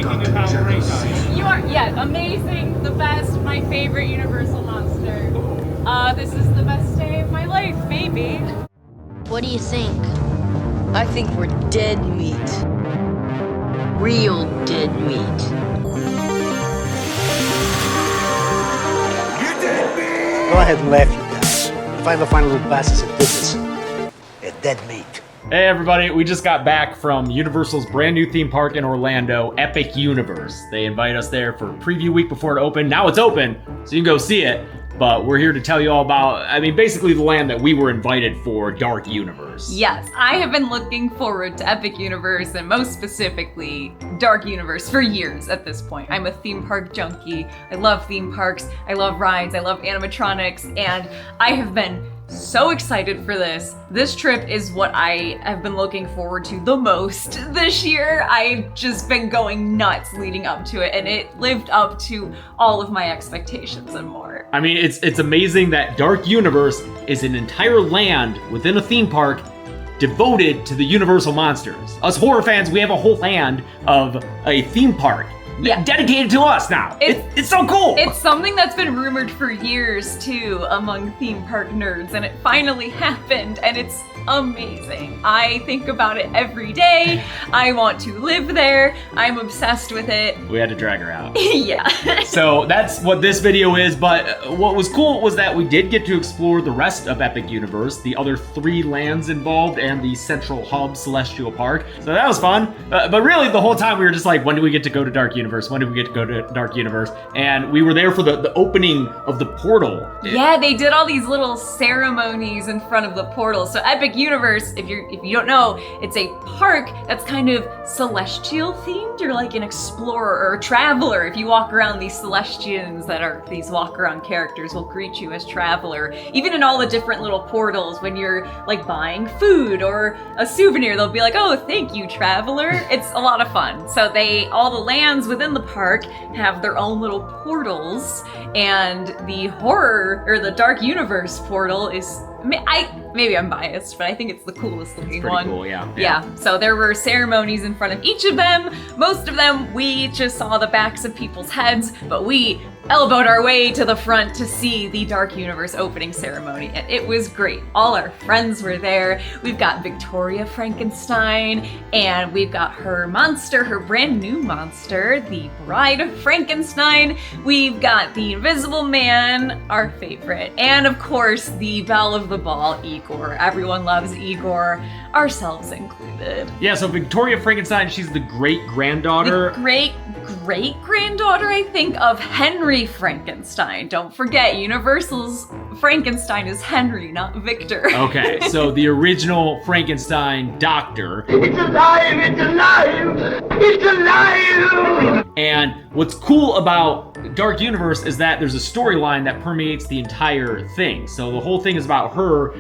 speaking of how great I am. You are, yeah, amazing, the best, my favorite Universal monster. This is the best day of my life, maybe. What do you think? I think we're dead meat. Real dead meat. Go ahead and laugh, you guys. If I ever find a little bastards that did this, they're dead meat. Hey everybody, we just got back from Universal's brand new theme park in Orlando, Epic Universe. They invite us there for preview week before it opened. Now it's open, so you can go see it. But we're here to tell you all about, basically the land that we were invited for, Dark Universe. Yes, I have been looking forward to Epic Universe, and most specifically, Dark Universe, for years at this point. I'm a theme park junkie. I love theme parks, I love rides, I love animatronics, and I have been so excited for this. This trip is what I have been looking forward to the most this year. I've just been going nuts leading up to it, and it lived up to all of my expectations and more. I mean, it's amazing that Dark Universe is an entire land within a theme park devoted to the Universal monsters. Us horror fans, we have a whole land of a theme park dedicated to us now. It's so cool. It's something that's been rumored for years too among theme park nerds, and it finally happened, and it's amazing. I think about it every day. I want to live there. I'm obsessed with it. We had to drag her out. Yeah. So that's what this video is, but what was cool was that we did get to explore the rest of Epic Universe, the other 3 lands involved, and the central hub, Celestial Park. So that was fun. But really, the whole time we were just like, when do we get to go to Dark Universe? When did we get to go to Dark Universe? And we were there for the opening of the portal. Yeah, they did all these little ceremonies in front of the portal. So Epic Universe, if you don't know, it's a park that's kind of celestial themed. You're like an explorer or a traveler. If you walk around, these Celestians that are these walk around characters will greet you as traveler. Even in all the different little portals, when you're like buying food or a souvenir, they'll be like, oh, thank you, traveler. It's a lot of fun. So all the lands within the park have their own little portals, and the horror or the Dark Universe portal is, maybe I'm biased, but I think it's the coolest looking one. Pretty cool, yeah. Yeah, so there were ceremonies in front of each of them. Most of them, we just saw the backs of people's heads, but we elbowed our way to the front to see the Dark Universe opening ceremony, and it was great. All our friends were there. We've got Victoria Frankenstein, and we've got her monster, her brand new monster, the Bride of Frankenstein. We've got the Invisible Man, our favorite, and of course, the belle of the ball, Igor. Everyone loves Igor, ourselves included. Yeah, so Victoria Frankenstein, she's the great-granddaughter. The great-granddaughter, I think, of Henry Frankenstein. Don't forget, Universal's Frankenstein is Henry, not Victor. Okay, so the original Frankenstein doctor. It's alive! It's alive! It's alive! And what's cool about Dark Universe is that there's a storyline that permeates the entire thing. So the whole thing is about her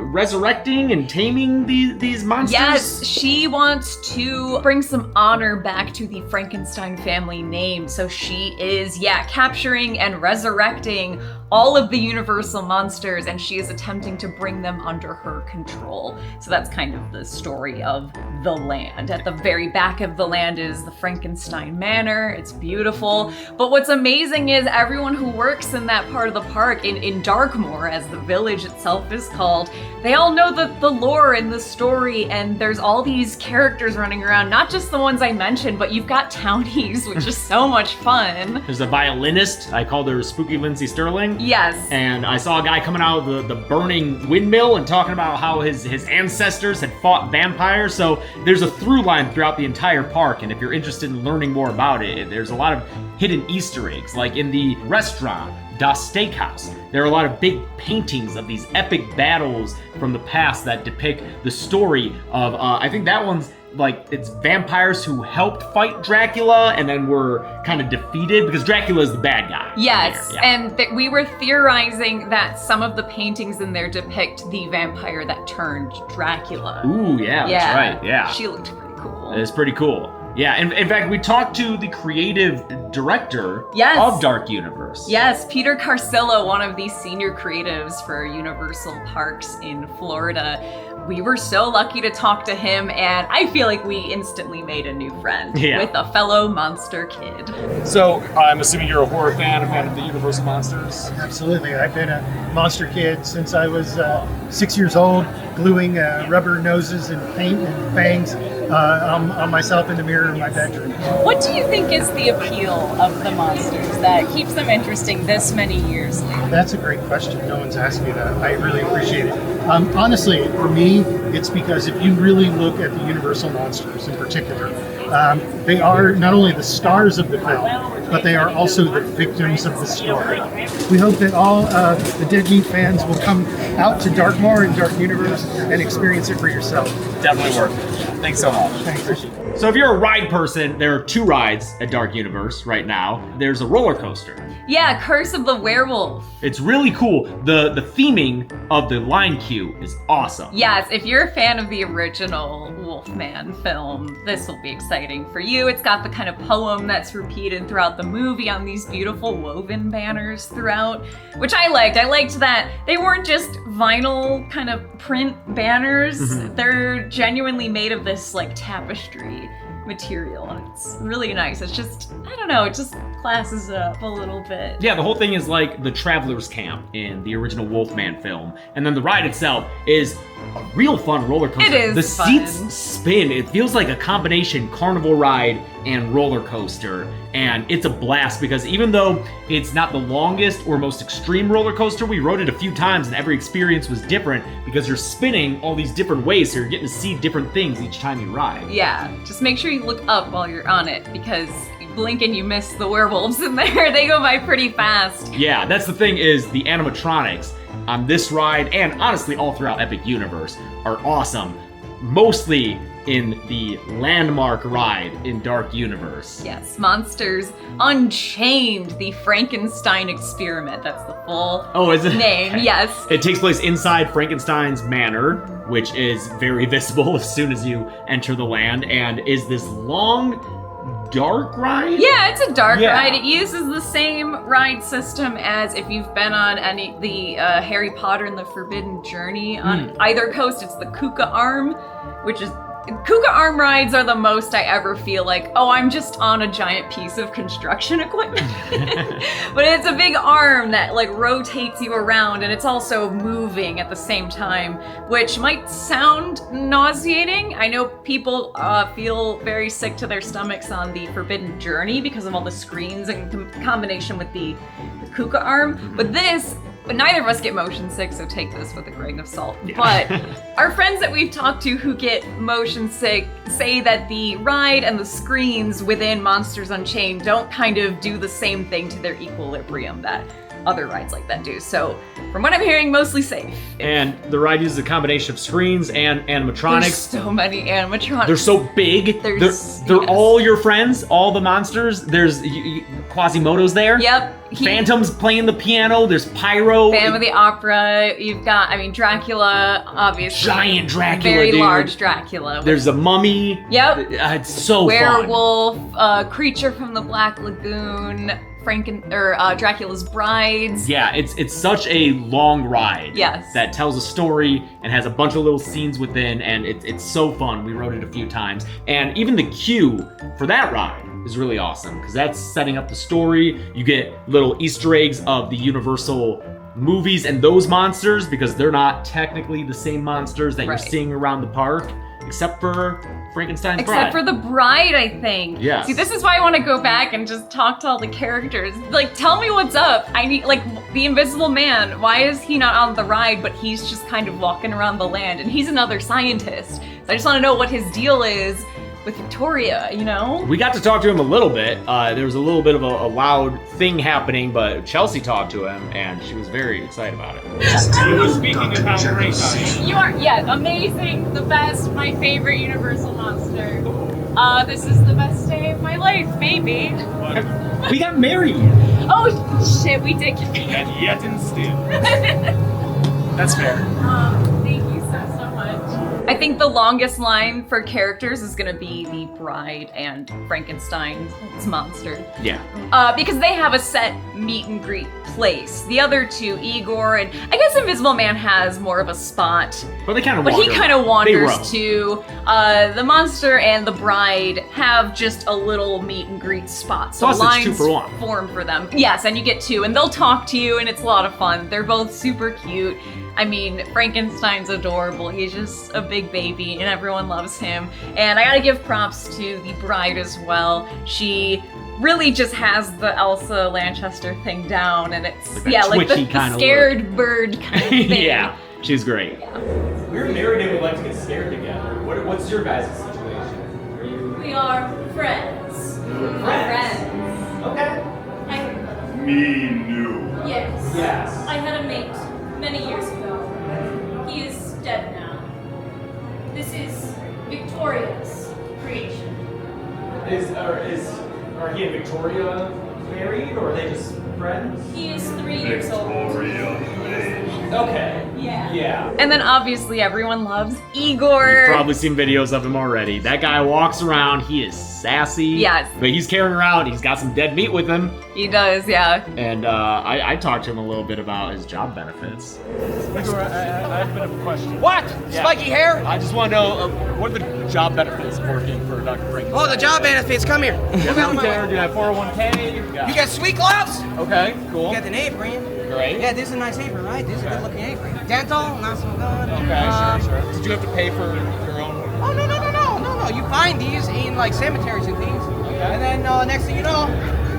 resurrecting and taming these monsters? Yes, she wants to bring some honor back to the Frankenstein family name. So she is, capturing and resurrecting all of the Universal monsters, and she is attempting to bring them under her control. So that's kind of the story of the land. At the very back of the land is the Frankenstein Manor. It's beautiful. But what's amazing is everyone who works in that part of the park, in Darkmoor, as the village itself is called, they all know the lore and the story, and there's all these characters running around, not just the ones I mentioned, but you've got townies, which is so much fun. There's a violinist. I called her Spooky Lindsay Sterling. Yes. And I saw a guy coming out of the burning windmill and talking about how his ancestors had fought vampires. So there's a through line throughout the entire park, and if you're interested in learning more about it, there's a lot of hidden Easter eggs, like in the restaurant, Das Steakhouse. There are a lot of big paintings of these epic battles from the past that depict the story of, I think that one's like, it's vampires who helped fight Dracula and then were kind of defeated, because Dracula is the bad guy. Yes, yeah. And we were theorizing that some of the paintings in there depict the vampire that turned Dracula. Ooh, yeah, that's right, yeah. She looked pretty cool. It's pretty cool. Yeah, and in fact, we talked to the creative director Yes. of Dark Universe. Yes, Peter Carcillo, one of the senior creatives for Universal Parks in Florida. we were so lucky to talk to him, and I feel like we instantly made a new friend with a fellow monster kid. So I'm assuming you're a horror fan, a fan of the Universal Monsters? Absolutely. I've been a monster kid since I was 6 years old, gluing rubber noses and paint and fangs on myself in the mirror in my bedroom. What do you think is the appeal of the monsters that keeps them interesting this many years later? That's a great question. No one's asked me that. I really appreciate it. Honestly, for me, it's because if you really look at the Universal Monsters in particular, they are not only the stars of the film, but they are also the victims of the story. We hope that all the Dead Meat fans will come out to Darkmoor and Dark Universe and experience it for yourself. Definitely worth it. Thanks so much. Thanks. So if you're a ride person, there are 2 rides at Dark Universe right now. There's a roller coaster. Yeah, Curse of the Werewolf. It's really cool. The theming of the line queue is awesome. Yes, if you're a fan of the original Wolfman film, this will be exciting for you. It's got the kind of poem that's repeated throughout the movie on these beautiful woven banners throughout, which I liked. I liked that they weren't just vinyl kind of print banners. They're genuinely made of this like tapestry material, and it's really nice. It's just, I don't know, it just classes it up a little bit. Yeah, the whole thing is like the traveler's camp in the original Wolfman film, and then the ride itself is a real fun roller coaster. It is The fun. seats spin. It feels like a combination carnival ride and roller coaster, and it's a blast because even though it's not the longest or most extreme roller coaster, we rode it a few times and every experience was different because you're spinning all these different ways, so you're getting to see different things each time you ride. Yeah, just make sure you look up while you're on it, because you blink and you miss the werewolves in there. They go by pretty fast. Yeah, that's the thing, is the animatronics on this ride, and honestly all throughout Epic Universe, are awesome. Mostly in the landmark ride in Dark Universe. Yes, Monsters Unchained, the Frankenstein experiment. That's the full Is it? name, Okay. yes. It takes place inside Frankenstein's manor, which is very visible as soon as you enter the land, and is this long, dark ride? Yeah, it's a dark Yeah. ride. It uses the same ride system as if you've been on any the Harry Potter and the Forbidden Journey. On either coast, it's the Kuka Arm, which is Kuka Arm rides are the most I ever feel like, oh, I'm just on a giant piece of construction equipment. But it's a big arm that like rotates you around, and it's also moving at the same time, which might sound nauseating. I know people feel very sick to their stomachs on the Forbidden Journey because of all the screens in combination with the Kuka Arm. But neither of us get motion sick, so take this with a grain of salt. But our friends that we've talked to who get motion sick say that the ride and the screens within Monsters Unchained don't kind of do the same thing to their equilibrium that other rides like that do. So from what I'm hearing, mostly safe. And the ride uses a combination of screens and animatronics. There's so many animatronics. They're so big. They're all your friends, all the monsters. There's Quasimodo's there. Yep. Phantom's playing the piano. There's Pyro. Phantom of the Opera. You've got, Dracula, obviously. Giant Dracula, Very dude. large Dracula. There's a mummy. Yep. It's so fun. Werewolf, Creature from the Black Lagoon, Dracula's Brides. Yeah, it's such a long ride. Yes. That tells a story and has a bunch of little scenes within, and it's so fun. We rode it a few times. And even the queue for that ride is really awesome, because that's setting up the story. You get little Easter eggs of the Universal movies and those monsters, because they're not technically the same monsters that you're seeing around the park, except for Frankenstein's bride. Except for the bride, I think. Yes. See, this is why I want to go back and just talk to all the characters. Like, tell me what's up. I need, like, the Invisible Man. Why is he not on the ride, but he's just kind of walking around the land? And he's another scientist. So I just want to know what his deal is with Victoria, you know? We got to talk to him a little bit. There was a little bit of a loud thing happening, but Chelsea talked to him, and she was very excited about it. He was speaking about great night. You are, amazing, the best, my favorite Universal monster. This is the best day of my life, maybe. We got married. Oh shit, we did get married. And yet and still. That's fair. Thank you so much. I think the longest line for characters is gonna be the bride and Frankenstein's monster. Yeah. Because they have a set meet and greet place. The other two, Igor and I guess Invisible Man has more of a spot. But they kind of But he kind of wanders roam. too. The monster and the bride have just a little meet and greet spot. So Plus, it's lines 2 for 1. form for them. Yes, and you get 2, and they'll talk to you, and it's a lot of fun. They're both super cute. I mean, Frankenstein's adorable. He's just a big baby, and everyone loves him. And I gotta give props to the bride as well. She really just has the Elsa Lanchester thing down, and it's like the kinda scared bird kind of thing. Yeah, she's great. We're married and we like to get scared together. What's your guys' situation? We are friends. Friends. Okay. Yes. Yes. I had a mate many years ago. He is dead now. This is Victoria's creation. Are he and Victoria married or are they just friends? He is 3 years old. Okay. Yeah. Yeah. And then obviously everyone loves Igor. Probably seen videos of him already. That guy walks around, he is sassy. Yes. But he's carrying around, he's got some dead meat with him. He does, yeah. And I talked to him a little bit about his job benefits. Igor, I have a bit of a question. What? Yeah. Spiky hair? I just want to know, what are the job benefits of working for Dr. Frankenstein? Oh, the job benefits. Come here. Do you have healthcare? Do you have 401k? You got sweet gloves? Okay, cool. You got an apron. Great. Yeah, this is a nice apron, right? This is a good looking apron. Dental, not so good. Okay, sure. Did you have to pay for your own? Oh, no. You find these in like cemeteries and things. Okay. And then next thing you know,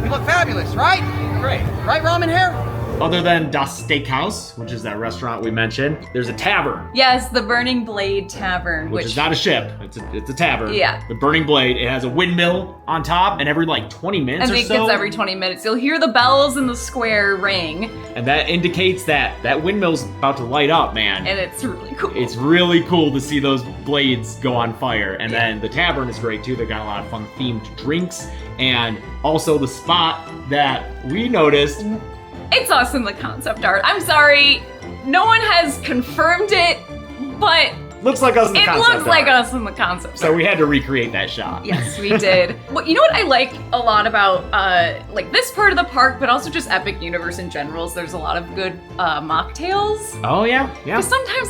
you look fabulous, right? Great. Right, ramen hair? Other than Das Steakhouse, which is that restaurant we mentioned, there's a tavern, Yes, the Burning Blade Tavern, which is not a ship. It's a tavern. Yeah. The Burning Blade. It has a windmill on top, and every like 20 minutes I or think so. it's every 20 minutes. You'll hear the bells in the square ring, And that indicates that windmill's about to light up, man. and it's really cool. It's really cool to see those blades go on fire. And then the tavern is great too. They've got a lot of fun themed drinks. And also the spot that we noticed. It's us in the concept art. I'm sorry, no one has confirmed it, but Looks like us in the it concept looks like art. us in the concept So art. we had to recreate that shot. Yes, we did. But you know what I like a lot about like this part of the park, but also just Epic Universe in general, is there's a lot of good mocktails. Oh yeah, yeah. Because sometimes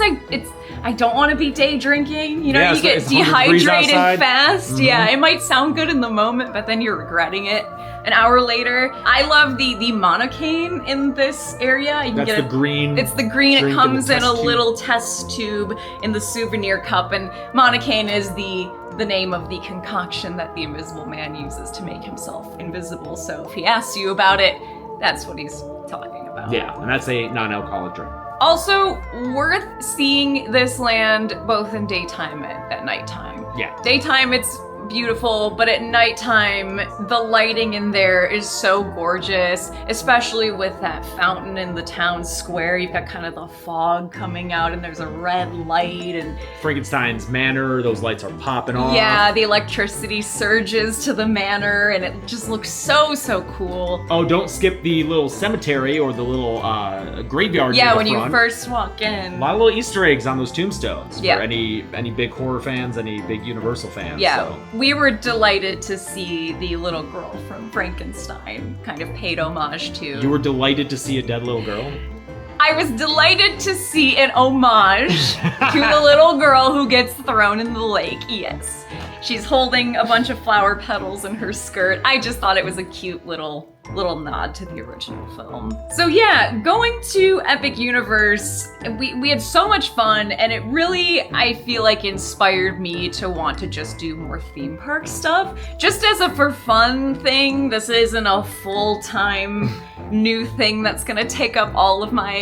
I don't want to be day drinking. You know, Yeah, you so get it's 100 degrees dehydrated outside. fast. Yeah, it might sound good in the moment, but then you're regretting it an hour later. I love the monocane in this area. You can That's get the green. It's the green. It drink in comes the in a test tube. little test tube in the souvenir cup, and monocane is the name of the concoction that the Invisible Man uses to make himself invisible. So if he asks you about it, that's what he's talking about. Yeah, and that's a non-alcoholic drink. Also, worth seeing this land both in daytime and at nighttime. Yeah. Daytime, it's beautiful, but at nighttime, the lighting in there is so gorgeous, especially with that fountain in the town square. You've got kind of the fog coming out, and there's a red light, and Frankenstein's manor, those lights are popping off. yeah, the electricity surges to the manor, and it just looks so cool. Oh, don't skip the little cemetery or the little graveyard. Yeah, near the when you front. first walk in. A lot of little Easter eggs on those tombstones Yeah. for any big horror fans, any big Universal fans. Yeah, So. we were delighted to see the little girl from Frankenstein kind of paid homage to. You were delighted to see a dead little girl? I was delighted to see an homage to the little girl who gets thrown in the lake, yes. She's holding a bunch of flower petals in her skirt. I just thought it was a cute little nod to the original film. So yeah, going to Epic Universe, we had so much fun, and it really, I feel like, inspired me to want to just do more theme park stuff. Just as a for fun thing, this isn't a full-time new thing that's gonna take up all of my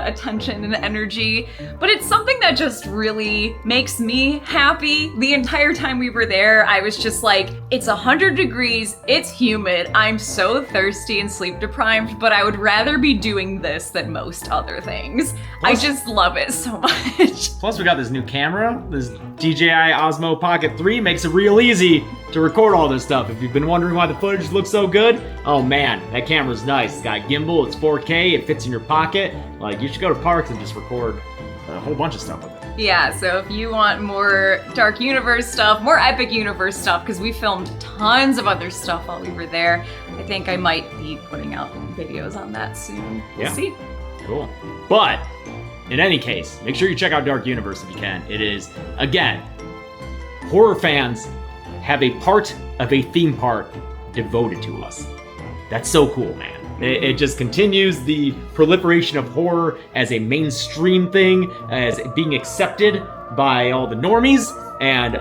attention and energy, but it's something that just really makes me happy. The entire time we were there, I was just like, it's 100 degrees, it's humid, I'm so thirsty and sleep deprived, but I would rather be doing this than most other things. I just love it so much. Plus, we got this new camera. This DJI Osmo Pocket 3 makes it real easy to record all this stuff. If you've been wondering why the footage looks so good, oh man, that camera's nice. It's got gimbal, it's 4K, it fits in your pocket. Like, you should go to parks and just record a whole bunch of stuff with it. Yeah, so if you want more Dark Universe stuff, more Epic Universe stuff, because we filmed tons of other stuff while we were there, I think I might be putting out videos on that soon. We'll Yeah. see. Cool. But in any case, make sure you check out Dark Universe if you can. It is, again, horror fans have a part of a theme park devoted to us. That's so cool, man. It just continues the proliferation of horror as a mainstream thing, as being accepted by all the normies, and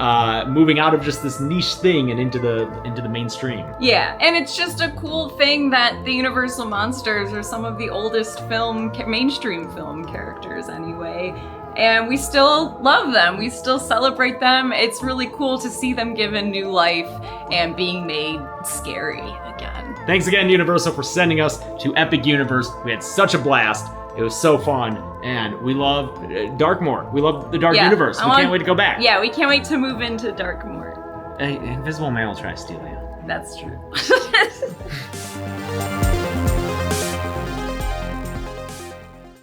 moving out of just this niche thing and into the mainstream. Yeah, and it's just a cool thing that the Universal Monsters are some of the oldest mainstream film characters anyway. And we still love them. We still celebrate them. It's really cool to see them given new life and being made scary again. Thanks again, Universal, for sending us to Epic Universe. We had such a blast. It was so fun. And we love Darkmoor. We love the Dark Universe. We can't wait to go back. Yeah, we can't wait to move into Darkmoor. Invisible Man will try to steal you. That's true.